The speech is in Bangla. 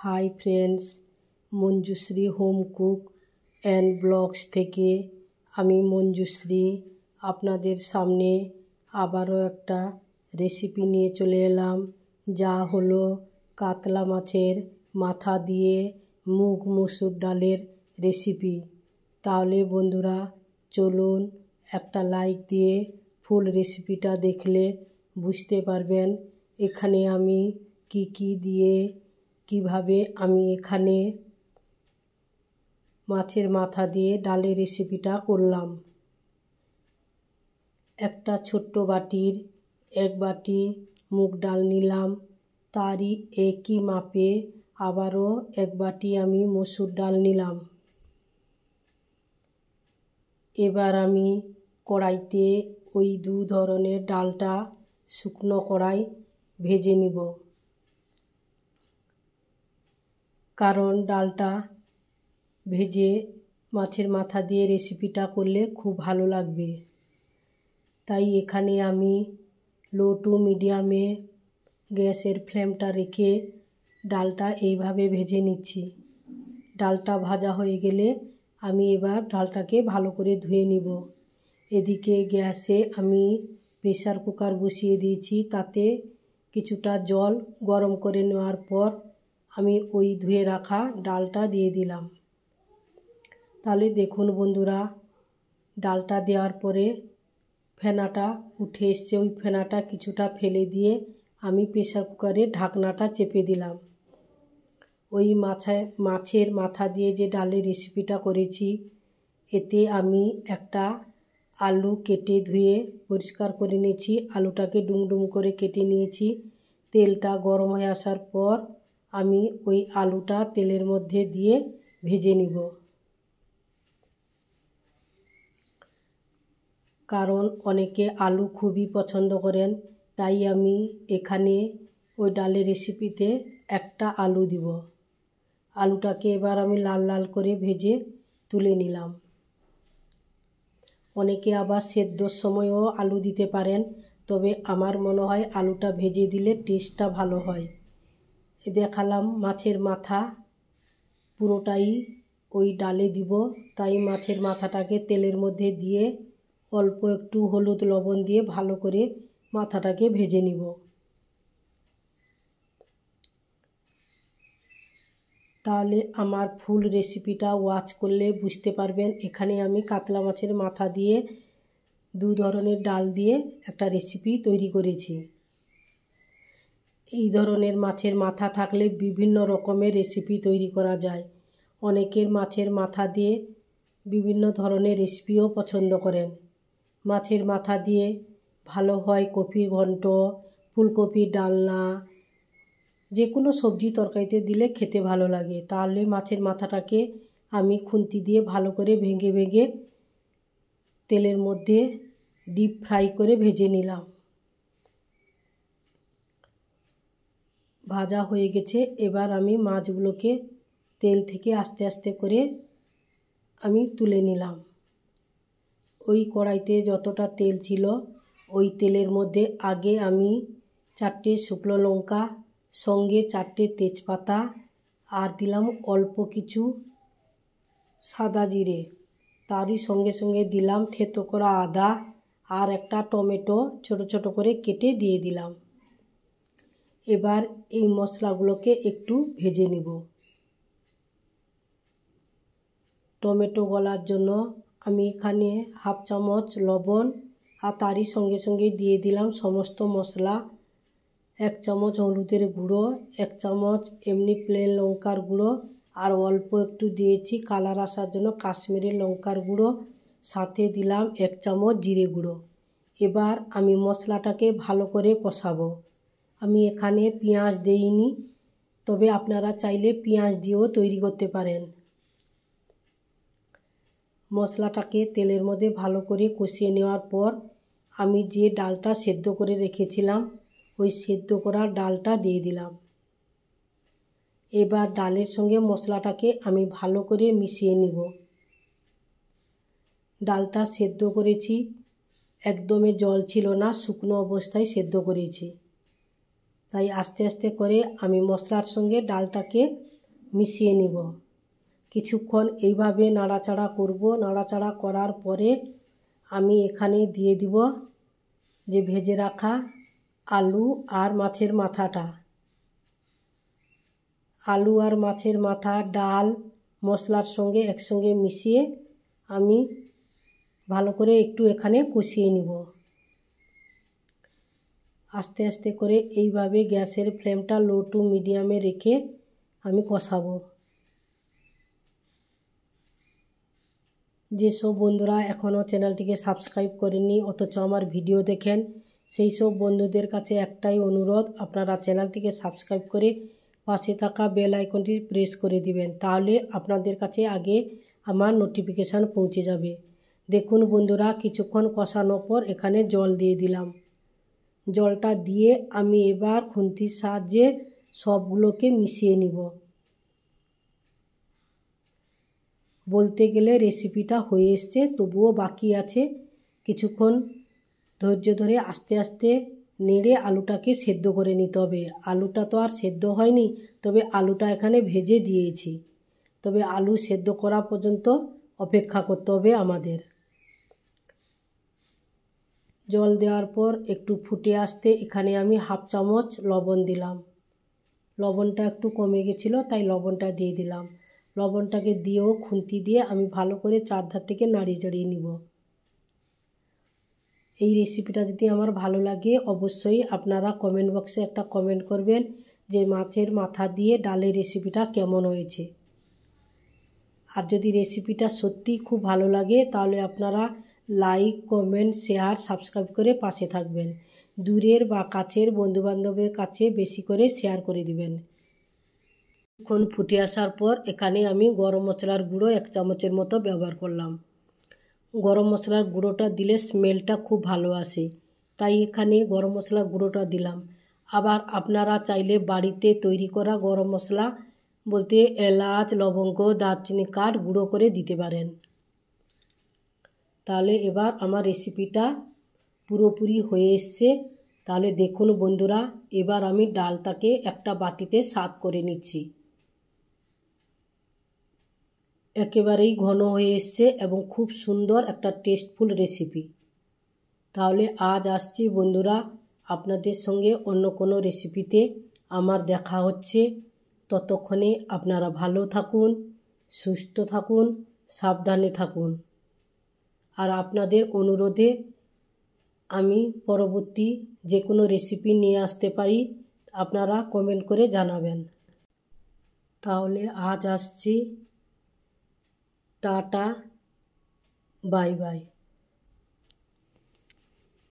High friends, Manjushree home cook and blogs থেকে আমি মঞ্জুশ্রী আপনাদের সামনে আবারও একটা রেসিপি নিয়ে চলে এলাম, যা হলো কাতলা মাছের মাথা দিয়ে মুগ মসুর ডালের রেসিপি। তাহলে বন্ধুরা চলুন একটা লাইক দিয়ে ফুল রেসিপিটা দেখলে বুঝতে পারবেন এখানে আমি কি দিয়ে কিভাবে আমি এখানে মাছের মাথা দিয়ে ডালের রেসিপিটা করলাম। একটা ছোট্ট বাটির 1 বাটি মুগ ডাল নিলাম, তারই একই মাপে আবারও 1 বাটি আমি মসুর ডাল নিলাম। এবার আমি কড়াইতে ওই 2 ধরনের ডালটা শুকনো কড়াই ভেজে নিব, কারণ ডালটা ভেজে মাছের মাথা দিয়ে রেসিপিটা করলে খুব ভালো লাগবে। তাই এখানে আমি লো টু মিডিয়ামে গ্যাসের ফ্লেমটা রেখে ডালটা এইভাবে ভেজে নিচ্ছি। ডালটা ভাজা হয়ে গেলে আমি এবার ডালটাকে ভালো করে ধুয়ে নিব। এদিকে গ্যাসে আমি প্রেসার কুকার বসিয়ে দিয়েছি, তাতে কিছুটা জল গরম করে নেওয়ার পর আমি ওই ধুয়ে রাখা ডালটা দিয়ে দিলাম। তাহলে দেখুন বন্ধুরা, ডালটা দেওয়ার পরে ফেনাটা উঠে এসছে, ওই ফেনাটা কিছুটা ফেলে দিয়ে আমি প্রেসার কুকারের ঢাকনাটা চেপে দিলাম। ওই মাছের মাথা দিয়ে যে ডালের রেসিপিটা করেছি, এতে আমি একটা আলু কেটে ধুয়ে পরিষ্কার করে নিয়েছি। আলুটাকে ডুমডুম করে কেটে নিয়েছি। তেলটা গরম হয়ে আসার পর আমি ওই আলুটা তেলের মধ্যে দিয়ে ভেজে নিব, কারণ অনেকে আলু খুবই পছন্দ করেন। তাই আমি এখানে ওই ডালের রেসিপিতে একটা আলু দিব। আলুটাকে এবার আমি লাল লাল করে ভেজে তুলে নিলাম। অনেকে আবার সেদ্ধর সময়ও আলু দিতে পারেন, তবে আমার মনে হয় আলুটা ভেজে দিলে টেস্টটা ভালো হয়। দেখালাম মাছের মাথা পুরোটাই ওই ডালে দিব, তাই মাছের মাথাটাকে তেলের মধ্যে দিয়ে অল্প একটু হলুদ লবণ দিয়ে ভালো করে মাথাটাকে ভেজে নিব। তাহলে আমার ফুল রেসিপিটা ওয়াচ করলে বুঝতে পারবেন এখানে আমি কাতলা মাছের মাথা দিয়ে 2 ধরনের ডাল দিয়ে একটা রেসিপি তৈরি করেছি। এই ধরনের মাছের মাথা থাকলে বিভিন্ন রকমের রেসিপি তৈরি করা যায়। অনেকের মাছের মাথা দিয়ে বিভিন্ন ধরনের রেসিপিও পছন্দ করেন। মাছের মাথা দিয়ে ভালো হয় কপির ঘন্ট, ফুলকপির ডালনা, যে কোনো সবজি তরকারিতে দিলে খেতে ভালো লাগে। তাহলে মাছের মাথাটাকে আমি খুন্তি দিয়ে ভালো করে ভেঙে ভেঙে তেলের মধ্যে ডিপ ফ্রাই করে ভেজে নিলাম। ভাজা হয়ে গেছে, এবার আমি মাছগুলোকে তেল থেকে আস্তে আস্তে করে আমি তুলে নিলাম। ওই কড়াইতে যতটা তেল ছিল ওই তেলের মধ্যে আগে আমি 4টে শুকনো লঙ্কা, সঙ্গে 4টে তেজপাতা আর দিলাম অল্প কিছু সাদা জিরে। তারই সঙ্গে সঙ্গে দিলাম থেতো করা আদা আর একটা টমেটো ছোট ছোট করে কেটে দিয়ে দিলাম। এবার এই মশলাগুলোকে একটু ভেজে নিব। টমেটো গলার জন্য আমি এখানে 1/2 চামচ লবণ আর তারই সঙ্গে সঙ্গে দিয়ে দিলাম সমস্ত মশলা। 1 চামচ হলুদের গুঁড়ো, 1 চামচ এমনি প্লেন লঙ্কার গুঁড়ো আর অল্প একটু দিয়েছি কালার আসার জন্য কাশ্মীরি লঙ্কার গুঁড়ো, সাথে দিলাম 1 চামচ জিরে গুঁড়ো। এবার আমি মশলাটাকে ভালো করে কষাবো। আমি এখানে পেঁয়াজ দেইনি, তবে আপনারা চাইলে পেঁয়াজ দিয়েও তৈরি করতে পারেন। মশলাটাকে তেলের মধ্যে ভালো করে কষিয়ে নেওয়ার পর আমি যে ডালটা সেদ্ধ করে রেখেছিলাম ওই সেদ্ধ করা ডালটা দিয়ে দিলাম। এবার ডালের সঙ্গে মশলাটাকে আমি ভালো করে মিশিয়ে নিব। ডালটা সেদ্ধ করেছি, একদমই জল ছিল না, শুকনো অবস্থায় সেদ্ধ করেছি। তাই আস্তে আস্তে করে আমি মশলার সঙ্গে ডালটাকে মিশিয়ে নিব। কিছুক্ষণ এইভাবে নাড়াচাড়া করব। নাড়াচাড়া করার পরে আমি এখানে দিয়ে দিব যে ভেজে রাখা আলু আর মাছের মাথাটা। আলু আর মাছের মাথা, ডাল, মশলার সঙ্গে একসঙ্গে মিশিয়ে আমি ভালো করে একটু এখানে কষিয়ে নিব। আস্তে আস্তে করে এইভাবে গ্যাসের ফ্লেমটা লো টু মিডিয়ামে রেখে আমি কষাবো। যেসব বন্ধুরা এখনও চ্যানেলটিকে সাবস্ক্রাইব করেননি অথচ আমার ভিডিও দেখেন, সেই সব বন্ধুদের কাছে একটাই অনুরোধ, আপনারা চ্যানেলটিকে সাবস্ক্রাইব করে পাশে থাকা বেল আইকনটি প্রেস করে দিবেন। তাহলে আপনাদের কাছে আগে আমার নোটিফিকেশান পৌঁছে যাবে। দেখুন বন্ধুরা, কিছুক্ষণ কষানোর পর এখানে জল দিয়ে দিলাম। জলটা দিয়ে আমি এবার খুন্তির সাহায্যে সবগুলোকে মিশিয়ে নিব। বলতে গেলে রেসিপিটা হয়ে এসছে, তবুও বাকি আছে। কিছুক্ষণ ধৈর্য ধরে আস্তে আস্তে নেড়ে আলুটাকে সেদ্ধ করে নিতে হবে। আলুটা তো আর সেদ্ধ হয়নি, তবে আলুটা এখানে ভেজে দিয়েছি। তবে আলু সেদ্ধ করা পর্যন্ত অপেক্ষা করতে হবে আমাদের। জল দেওয়ার পর একটু ফুটে আসতে এখানে আমি হাফ চামচ লবণ দিলাম। লবণটা একটু কমে গেছিলো, তাই লবণটা দিয়ে দিলাম। লবণটাকে দিয়েও খুন্তি দিয়ে আমি ভালো করে চারধার থেকে নাড়িয়ে চাড়িয়ে নিব। এই রেসিপিটা যদি আমার ভালো লাগে অবশ্যই আপনারা কমেন্ট বক্সে একটা কমেন্ট করবেন যে মাছের মাথা দিয়ে ডালের রেসিপিটা কেমন হয়েছে। আর যদি রেসিপিটা সত্যিই খুব ভালো লাগে তাহলে আপনারা লাইক, কমেন্ট, শেয়ার, সাবস্ক্রাইব করে পাশে থাকবেন। দূরের বা কাছের বন্ধুবান্ধবের কাছে বেশি করে শেয়ার করে দিবেন। কিছুক্ষণ ফুটে আসার পর এখানে আমি গরম মশলার গুঁড়ো 1 চামচের মতো ব্যবহার করলাম। গরম মশলার গুঁড়োটা দিলে স্মেলটা খুব ভালো আসে, তাই এখানে গরম মশলার গুঁড়োটা দিলাম। আবার আপনারা চাইলে বাড়িতে তৈরি করা গরম মশলা বলতে এলাচ, লবঙ্গ, দারচিনি কাঠ গুঁড়ো করে দিতে পারেন। তাহলে এবার আমার রেসিপিটা পুরোপুরি হয়ে এসছে। তাহলে দেখুন বন্ধুরা, এবার আমি ডালটাকে একটা বাটিতে সার্ভ করে নিচ্ছি। একেবারেই ঘন হয়ে এসছে এবং খুব সুন্দর একটা টেস্টফুল রেসিপি। তাহলে আজ আসছি বন্ধুরা, আপনাদের সঙ্গে অন্য কোনো রেসিপিতে আমার দেখা হচ্ছে। ততক্ষণে আপনারা ভালো থাকুন, সুস্থ থাকুন, সাবধানে থাকুন। আর আপনাদের অনুরোধে আমি পরবর্তী যে কোনো রেসিপি নিয়ে আসতে পারি, আপনারা কমেন্ট করে জানাবেন। তাহলে আজ আসছি, টাটা, বাই বাই।